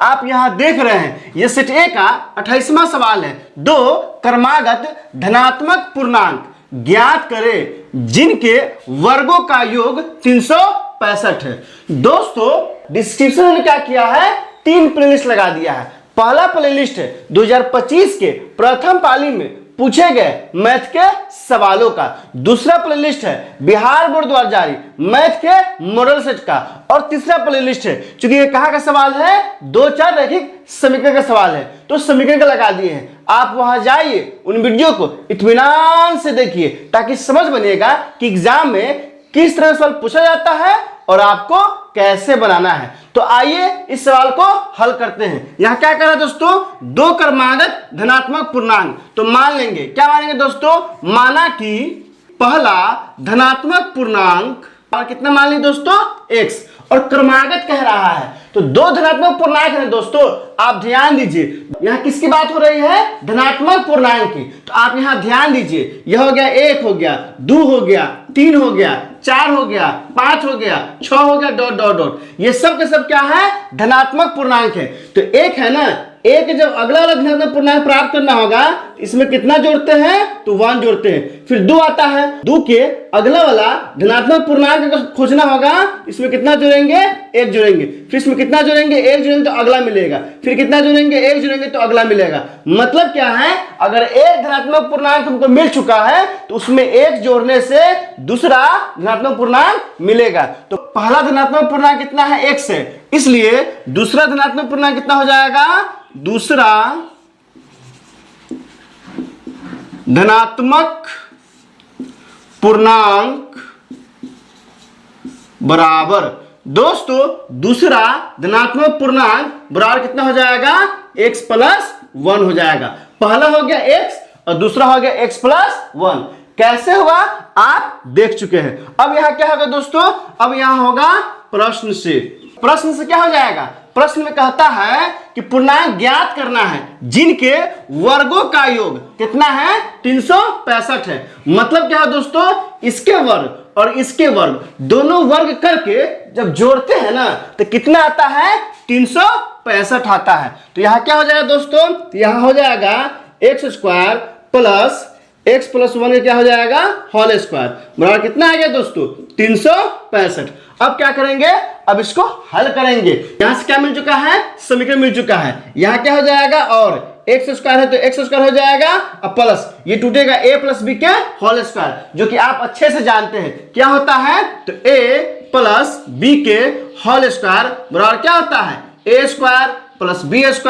आप यहां देख रहे हैं ये सेट ए का 28वां सवाल है। दो क्रमागत धनात्मक पूर्णांक ज्ञात करें जिनके वर्गों का योग 365 है। दोस्तों डिस्क्रिप्शन में क्या किया है, 3 प्लेलिस्ट लगा दिया है। पहला प्लेलिस्ट है 2025 के प्रथम पाली में पूछे गए मैथ के सवालों का। दूसरा प्लेलिस्ट है बिहार बोर्ड द्वारा जारी मैथ के मॉडल सेट का। और तीसरा प्लेलिस्ट है, चूंकि ये कहाँ का सवाल है, 2-4 रैखिक समीकरण का सवाल है, तो समीकरण का लगा दिए हैं। आप वहां जाइए, उन वीडियो को इत्मीनान से देखिए ताकि समझ बनिएगा कि एग्जाम में किस तरह सवाल पूछा जाता है और आपको कैसे बनाना है। तो आइए इस सवाल को हल करते हैं। यहां क्या कर रहा है दोस्तों, 2 क्रमागत धनात्मक पूर्णांक। तो मान लेंगे, क्या मानेंगे दोस्तों, माना कि पहला धनात्मक पूर्णांक और कितना मान ली दोस्तों, x, और क्रमागत कह रहा है तो 2 धनात्मक पूर्णांक है दोस्तों। आप ध्यान दीजिए, यहाँ किसकी बात हो रही है, धनात्मक पूर्णांक की। तो आप यहाँ ध्यान दीजिए, यह हो गया 1 हो गया, 2 हो गया, 3 हो गया, 4 हो गया, 5 हो गया, 6 हो गया, डॉट डॉट डॉट। ये सब के सब क्या है, धनात्मक पूर्णांक है। तो 1 है ना, 1 जब अगला वाला धनात्मक पूर्णांक प्राप्त करना होगा इसमें कितना जोड़ते हैं, तो 1 जोड़ते हैं। फिर 2 आता है, 2 के अगला वाला धनात्मक पूर्णांक खोजना होगा, इसमें कितना जोड़ेंगे, 1 जोड़ेंगे। फिर इसमें कितना जोड़ेंगे, 1 जोड़ेंगे तो अगला मिलेगा। फिर कितना जोड़ेंगे, 1 जोड़ेंगे तो अगला मिलेगा। मतलब क्या है, अगर एक धनात्मक पूर्णांक हमको मिल चुका है तो उसमें 1 जोड़ने से दूसरा धनात्मक पूर्णांक मिलेगा। तो पहला धनात्मक पूर्णांक कितना है, x है, इसलिए दूसरा धनात्मक पूर्णांक कितना हो जाएगा, दूसरा धनात्मक पूर्णांक बराबर, दोस्तों दूसरा धनात्मक पूर्णांक बराबर कितना हो जाएगा, x प्लस 1 हो जाएगा। पहला हो गया x और दूसरा हो गया x प्लस 1। कैसे हुआ आप देख चुके हैं। अब यहां क्या होगा दोस्तों, अब यहां होगा प्रश्न से। प्रश्न से क्या हो जाएगा, प्रश्न में कहता है कि पूर्णांक ज्ञात करना है जिनके वर्गों का योग कितना है, 365 है। मतलब क्या है दोस्तों, इसके वर्ग और इसके वर्ग दोनों वर्ग करके जब जोड़ते हैं ना तो कितना आता है, 365 आता है। तो यहां क्या हो जाएगा दोस्तों, यहां हो जाएगा x² प्लस x प्लस 1 क्या हो जाएगा, होल स्क्वायर बराबर कितना आ गया दोस्तों, 365। अब क्या करेंगे, अब इसको हल करेंगे। यहां से क्या मिल चुका है, समीकरण मिल चुका है। यहां क्या हो जाएगा, और x² है तो x² हो जाएगा, अब प्लस ये टूटेगा a प्लस b के होल स्क्वायर, जो कि आप अच्छे से जानते हैं क्या होता है, तो a प्लस b के होल स्क्वायर बराबर क्या होता है, a² plus b²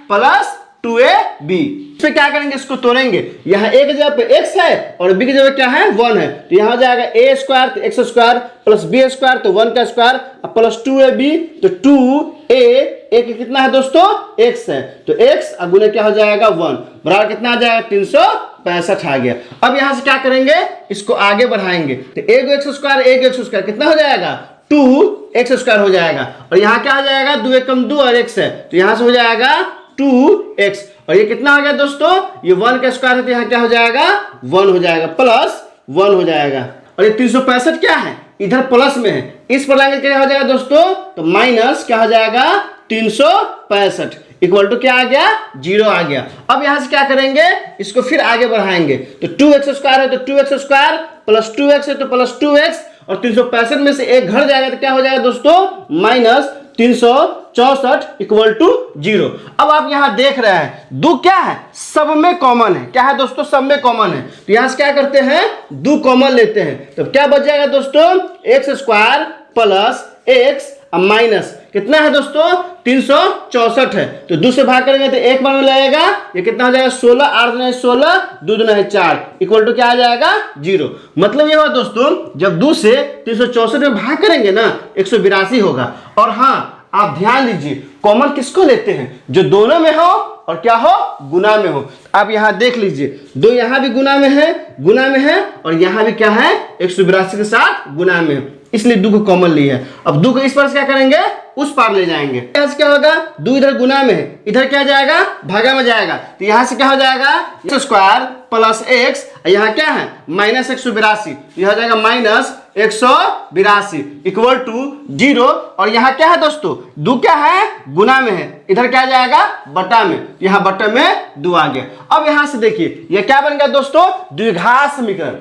plus 2ab। इस पे क्या करेंगे, इसको तोड़ेंगे। यहाँ a की जगह पे x है और b की जगह क्या है, 1 है। तो यहाँ हो जाएगा a² तो x² प्लस b² तो 1 का स्क्वायर प्लस 2ab तो 2a की कितना है दोस्तों, x है तो x गुने क्या हो जाएगा, 1 बराबर कितना आ जाएगा, 365 आ गया। अब यहाँ से क्या करेंगे, इसको आगे बढ़ाएंगे तो a x² कितना हो जाएगा, 2x² हो जाएगा। और यहाँ क्या हो जाएगा, 2 × 2 और x है तो यहाँ से हो जाएगा 2x। और ये कितना हो गया दोस्तों, ये 1 का स्क्वायर है तो यहाँ क्या हो जाएगा, 1 हो जाएगा प्लस 1 हो जाएगा। और ये 365 क्या है, इधर प्लस में है, इस पर लाएंगे क्या हो जाएगा दोस्तों, तो माइनस क्या हो जाएगा, 365 इक्वल टू क्या आ गया, 0 आ गया। अब यहां से क्या करेंगे, इसको फिर आगे बढ़ाएंगे तो 2x² है तो 2x² प्लस 2x है तो प्लस 2x और 365 में से एक घट जाएगा तो क्या हो जाएगा दोस्तों, माइनस 364 इक्वल टू 0। अब आप यहां देख रहे हैं 2 क्या है, सब में कॉमन है। क्या है दोस्तों, सब में कॉमन है। तो यहां से क्या करते हैं, 2 कॉमन लेते हैं तो क्या बच जाएगा दोस्तों, x² प्लस x माइनस कितना है दोस्तों, 364 है तो 2 से भाग करेंगे तो 1 बार में लगेगा, ये कितना हो जाएगा, 16 8 × 16 2 × 4 इक्वल टू क्या आ जाएगा, 0। मतलब ये हुआ दोस्तों, जब 2 से 364 में भाग करेंगे ना 182 होगा। और हाँ आप ध्यान दीजिए, कॉमन किसको लेते हैं, जो दोनों में हो और क्या हो, गुना में हो। आप यहां देख लीजिए, 2 यहां भी गुना में है और यहां भी क्या है, 182 के साथ गुना में है। इसलिए 2 को कॉमन ली है। अब 2 को इस पार से क्या करेंगे, उस पार ले जाएंगे। यहाँ से क्या होगा, 2 इधर गुना में है, इधर क्या जाएगा, भागा में जाएगा। तो यहाँ से क्या हो जाएगा, एक्स स्क्वायर प्लस एक्स, यहाँ क्या है माइनस 182, यह हो जाएगा माइनस 182 इक्वल टू 0। और यहाँ क्या है दोस्तों, 2 क्या है गुना में है, इधर क्या जाएगा बटा में, यहाँ बटा में 2 आ गया। अब यहाँ से देखिए यह क्या बन गया दोस्तों, द्विघात समीकरण।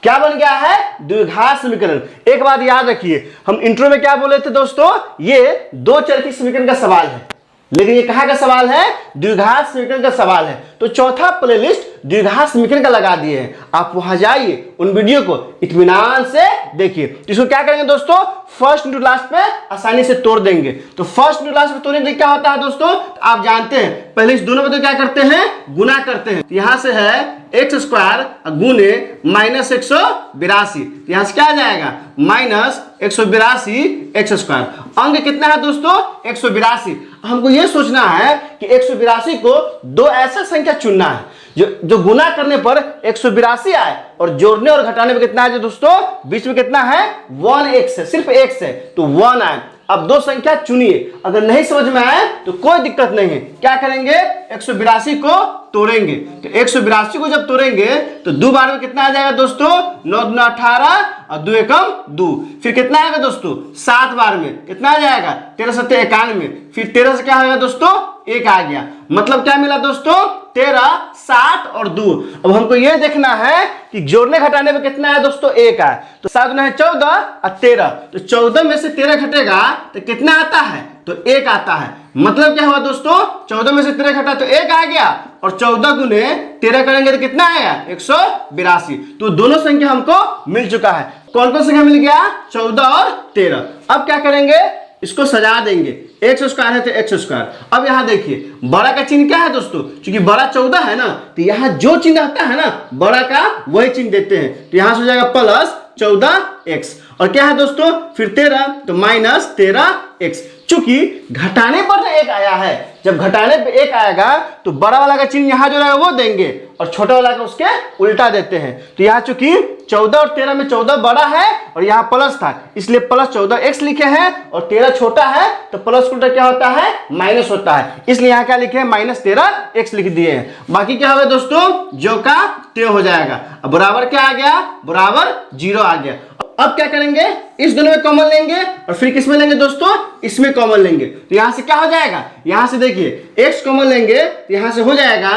क्या बन गया है, द्विघात समीकरण। एक बात याद रखिए, हम इंट्रो में क्या बोले थे दोस्तों, ये 2 चर की समीकरण का सवाल है, लेकिन ये कहाँ का सवाल है, द्विघात समीकरण का सवाल है। तो चौथा प्लेलिस्ट द्विघात समीकरण का लगा दिए हैं, आप वहां जाइए, उन वीडियो को इत्मीनान से देखिए। इसको क्या करेंगे दोस्तों, फर्स्ट इंटू लास्ट पे आसानी से तोड़ देंगे। तो फर्स्ट इंटू लास्ट पे तोड़ने के क्या होता है दोस्तों, तो आप जानते हैं पहले इस दोनों में तो क्या करते हैं, गुना करते हैं। तो यहां से है एक्स स्क्वायर गुने माइनस 182, यहां से क्या आ जाएगा माइनस 182 एक्स स्क्वायर। अंक कितना है दोस्तों, 182। हमको यह सोचना है कि 182 को 2 ऐसा संख्या चुनना है जो गुना करने पर 182 आए और जोड़ने और घटाने में कितना है दोस्तों, बीच में कितना है 1 एक्स है, सिर्फ एक्स है तो 1 आए। अब 2 संख्या चुनिए, अगर नहीं समझ में आए तो कोई दिक्कत नहीं है, क्या करेंगे 182 को तोड़ेंगे। तो 182 को जब तोड़ेंगे तो 2 बार में कितना आ जाएगा दोस्तों, 9 दूना 18 और 2 एकम 2। फिर कितना आएगा दोस्तों, 7 बार में कितना आ जाएगा 13 7 91। फिर 13 से क्या होगा दोस्तों, 1 आ गया। मतलब क्या मिला दोस्तों, 13 7 और 2। अब हमको ये देखना है कि जोड़ने घटाने में कितना है दोस्तों, 1 आए। तो 7 गुना 14 और 13, तो 14 में से 13 घटेगा तो कितना आता है, तो 1 आता है। मतलब क्या हुआ दोस्तों, 14 में से 13 घटा तो 1 आ गया, और 14 गुने 13 करेंगे तो कितना आएगा 182। तो दोनों संख्या हमको मिल चुका है। कौन कौन संख्या मिल गया, 14 और 13। अब क्या करेंगे, इसको सजा देंगे, एक्स स्क्वायर है तो एक्स स्क्वायर। अब यहाँ देखिए बड़ा का चिन्ह क्या है दोस्तों, क्योंकि बड़ा 14 है ना, तो यहाँ जो चिन्ह आता है ना बड़ा का वही चिन्ह देते हैं। तो यहाँ से हो जाएगा प्लस 14x, और क्या है दोस्तों फिर 13 तो माइनस 13x। चूंकि घटाने पर 1 आया है, जब घटाने पे 1 आएगा तो बड़ा वाला का चिन्ह यहाँ जो रहेगा वो देंगे और छोटा वाला का उसके उल्टा देते हैं। तो यहाँ चूंकि 14 और 13 में 14 बड़ा है और यहाँ प्लस था, इसलिए प्लस 14x लिखे हैं, और 13 छोटा है तो प्लस उल्टा क्या होता है, माइनस होता है, इसलिए यहाँ क्या लिखे हैं माइनस 13x लिख दिए हैं। बाकी क्या होगा दोस्तों, जो का त्यो हो जाएगा। अब बराबर क्या आ गया, बराबर 0 आ गया। अब क्या करेंगे, इस दोनों में कॉमन लेंगे और फिर किस में लेंगे दोस्तों, इसमें कॉमन लेंगे। तो यहां से क्या हो जाएगा, यहां से देखिए x कॉमन लेंगे तो यहां से हो जाएगा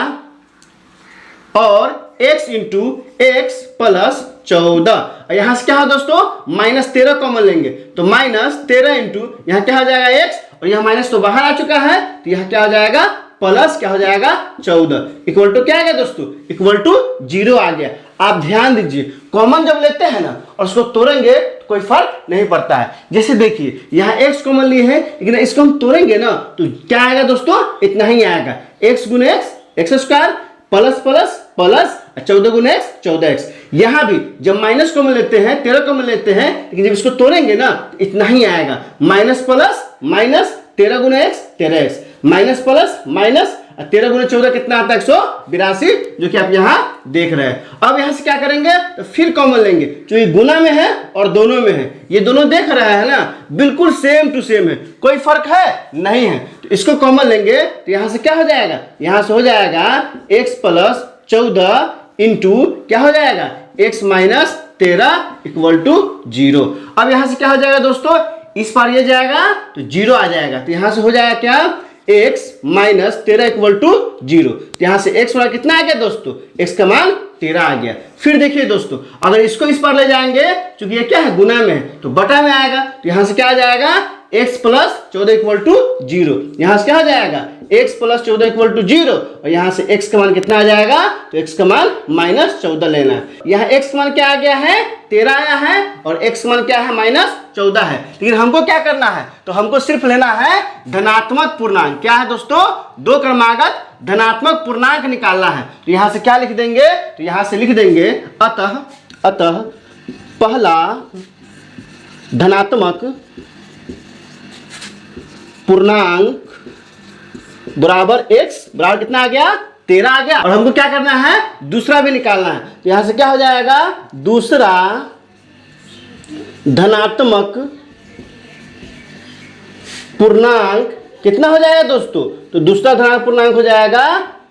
और x इंटू एक्स प्लस 14। यहां से क्या हो दोस्तों, माइनस 13 कॉमन लेंगे तो माइनस 13 इंटू यहाँ क्या हो जाएगा x, और यहाँ माइनस तो बाहर आ चुका है तो यहाँ क्या हो जाएगा प्लस क्या हो जाएगा 14 इक्वल टू क्या आ गया दोस्तों, इक्वल टू 0 आ गया। आप ध्यान दीजिए, कॉमन जब लेते हैं ना और उसको तोड़ेंगे तो कोई फर्क नहीं पड़ता है। जैसे देखिए यहाँ x कॉमन लिए है, लेकिन इसको हम तोड़ेंगे ना तो क्या आएगा दोस्तों, इतना ही आएगा, x गुने x square plus plus plus 14 गुने एक्स 14x। यहाँ भी जब माइनस कॉमन लेते हैं 13 कॉमन लेते हैं, लेकिन जब इसको तोड़ेंगे ना तो इतना ही आएगा, माइनस प्लस माइनस 13 गुने x 13x minus plus minus 13 गुने 14 कितना आता है 182, जो कि आप यहाँ देख रहे हैं। अब यहाँ से क्या करेंगे, तो फिर कॉमन लेंगे, जो ये गुना में है और दोनों में है, ये दोनों देख रहे हैं ना बिल्कुल सेम टू सेम है, कोई फर्क है नहीं है। तो इसको कॉमन लेंगे तो यहाँ से क्या हो जाएगा, यहाँ से हो जाएगा x प्लस 14 इंटू क्या हो जाएगा x माइनस 13 इक्वल टू 0। अब यहाँ से क्या हो जाएगा दोस्तों, इस पार ये जाएगा तो 0 आ जाएगा। तो यहाँ से हो जाएगा क्या, x माइनस 13 इक्वल टू 0। तो यहाँ से x वाला कितना आ गया दोस्तों, x का मान 13 आ गया। फिर देखिए दोस्तों, अगर इसको इस पार ले जाएंगे, क्योंकि ये क्या है गुना में है तो बटा में आएगा, तो यहाँ से क्या आ जाएगा x प्लस 14 इक्वल टू 0। यहाँ से क्या हो जाएगा x प्लस 14 इक्वल टू 0, और यहाँ से x का मान कितना आ जाएगा, तो x का मान माइनस 14 लेना है। यहाँ x का मान क्या आ गया है 13 आया है, और x का मान क्या है माइनस 14 है। लेकिन हमको क्या करना है, तो हमको सिर्फ लेना है धनात्मक पूर्णांक। क्या है दोस्तों, 2 क्रमागत धनात्मक पूर्णांक निकालना है। तो यहाँ से क्या लिख देंगे, तो यहाँ से लिख देंगे अतः पहला धनात्मक पूर्णांक बराबर x बराबर कितना आ गया 13 आ गया। और हमको क्या करना है, दूसरा भी निकालना है। तो यहां से क्या हो जाएगा, दूसरा धनात्मक पूर्णांक कितना हो जाएगा दोस्तों? तो दूसरा धनात्मक पूर्णांक हो जाएगा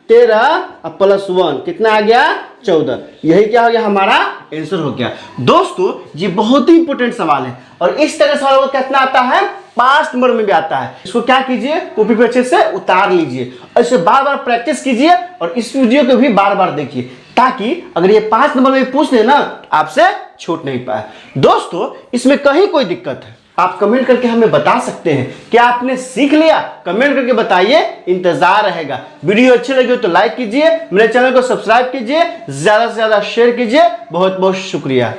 13 और प्लस 1 कितना आ गया? 14। यही क्या हो गया? हमारा आंसर हो गया। दोस्तों ये बहुत ही इंपॉर्टेंट सवाल है और इस तरह सवाल को कितना आता है? 5 नंबर में भी आता है। इसको क्या कीजिए? कॉपी पे अच्छे से उतार लीजिए और इसे बार बार प्रैक्टिस कीजिए और इस वीडियो को भी बार बार देखिए ताकि अगर ये 5 नंबर में पूछ लेना आपसे छूट नहीं पाए। दोस्तों इसमें कहीं कोई दिक्कत है आप कमेंट करके हमें बता सकते हैं। क्या आपने सीख लिया? कमेंट करके बताइए, इंतजार रहेगा। वीडियो अच्छी लगी हो तो लाइक कीजिए, मेरे चैनल को सब्सक्राइब कीजिए, ज्यादा से ज्यादा शेयर कीजिए। बहुत बहुत शुक्रिया।